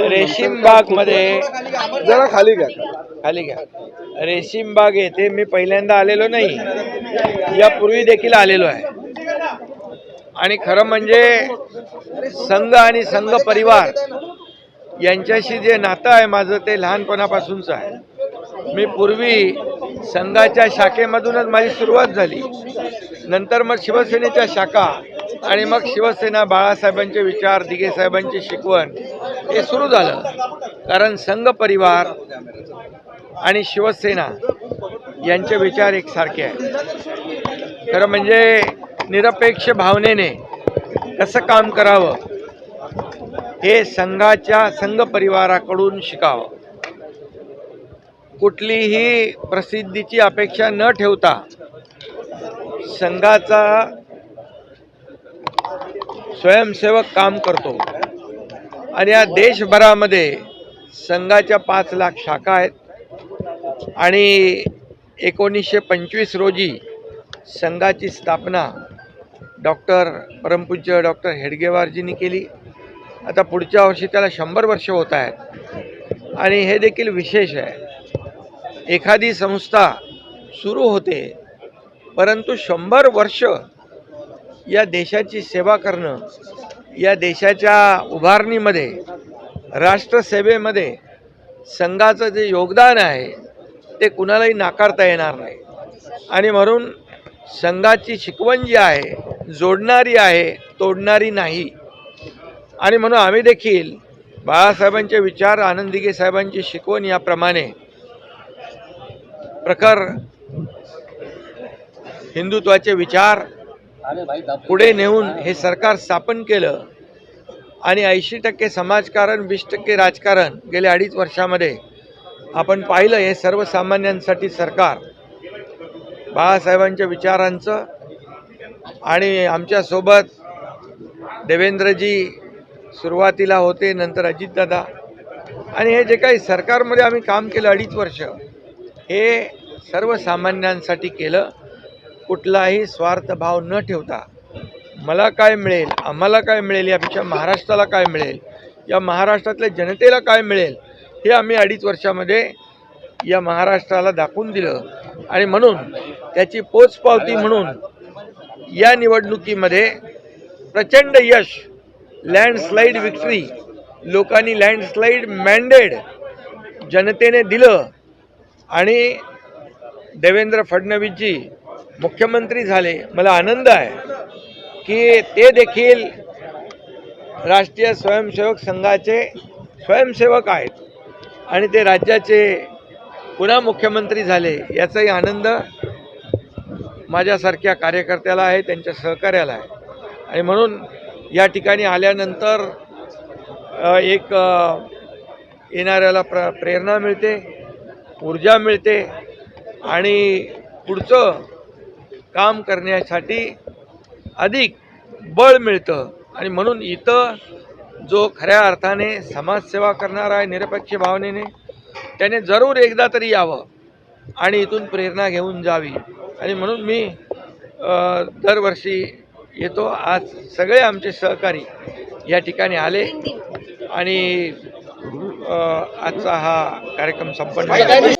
रेशीमबाग मध्ये जरा खाली घ्या. रेशीमबाग येथे मी पहिल्यांदा आलेलो नाही, यापूर्वी देखील आलेलो आहे. आणि खरं म्हणजे संघ आणि संघ परिवार यांच्याशी जे नातं आहे माझं ते लहानपणापासूनच आहे. मी पूर्वी संघाच्या शाखेमधूनच माझी सुरुवात झाली, नंतर मग शिवसेनेच्या शाखा आणि मग शिवसेना, बाळासाहेबांचे विचार, दिघे साहेबांची शिकवण हे सुरू झालं. कारण संघ परिवार आणि शिवसेना यांचे विचार एकसारखे आहेत. खरं म्हणजे निरपेक्ष भावनेने कसं काम करावं हे संघ परिवाराकडून शिकावं. कुठलीही प्रसिद्धीची अपेक्षा न ठेवता संघाचा स्वयंसेवक काम करतो. आणि या देशभरामध्ये संघाच्या 5 लाख शाखा आहेत आणि 1925 रोजी संघाची स्थापना परमपूज्य डॉक्टर हेडगेवारजींनी केली. आता पुढच्या वर्षी त्याला 100 वर्ष होत आहेत. आणि हे देखील विशेष आहे, एखादी संस्था सुरू होते परंतु 100 वर्ष या देशाची सेवा करणं, या देशाच्या उभारणीमध्ये, राष्ट्रसेवेमध्ये संघाचं जे योगदान आहे ते कुणालाही नाकारता येणार नाही. आणि म्हणून संघाची शिकवण जी आहे जोडणारी आहे, तोडणारी नाही. आणि म्हणून आम्ही देखील बाळासाहेबांचे विचार, आनंद दिघे साहेबांची शिकवण याप्रमाणे प्रखर हिंदुत्वाचे विचार पुढे नेऊन हे सरकार स्थापन केलं. आणि 80% समाजकारण, 20% राजकारण गेल्या 2.5 वर्षामध्ये आपण पाहिलं. हे सर्वसामान्यांसाठी सरकार बाळासाहेबांच्या विचारांचं, आणि आमच्यासोबत देवेंद्रजी सुरुवातीला होते, नंतर अजितदादा, आणि हे जे काही सरकारमध्ये आम्ही काम केलं 2.5 वर्ष, हे सर्वसामान्यांसाठी केलं. कुठलाही स्वार्थभाव न ठेवता मला काय मिळेल, आम्हाला काय मिळेल, यापेक्षा महाराष्ट्राला काय मिळेल, या महाराष्ट्रातल्या जनतेला काय मिळेल, हे आम्ही 2.5 वर्षामध्ये या महाराष्ट्राला दाखवून दिलं. आणि म्हणून त्याची पोचपावती म्हणून या निवडणुकीमध्ये प्रचंड यश, लँडस्लाईड विक्ट्री, लोकांनी लँडस्लाईड मॅन्डेट जनतेने दिलं. आणि देवेंद्र फडणवीसजी मुख्यमंत्री झाले. मला आनंद आहे की ते देखील राष्ट्रीय स्वयंसेवक संघाचे स्वयंसेवक आहेत आणि ते राज्याचे पुन्हा मुख्यमंत्री झाले. याचाही आनंद माझ्यासारख्या कार्यकर्त्याला आहे, त्यांच्या सहकार्याला आहे. आणि म्हणून या ठिकाणी आल्यानंतर एक येणाऱ्याला प्रेरणा मिळते, ऊर्जा मिळते आणि पुढचं काम करण्यासाठी अधिक बळ मिळतं. आणि म्हणून इथं जो खऱ्या अर्थाने समाजसेवा करणारा आहे निरपेक्ष भावनेने, त्याने जरूर एकदा तरी यावं आणि इथून प्रेरणा घेऊन जावी. आणि म्हणून मी दरवर्षी येतो. आज सगळे आमचे सहकारी या ठिकाणी आले आणि आजचा हा कार्यक्रम संपन्न झाला.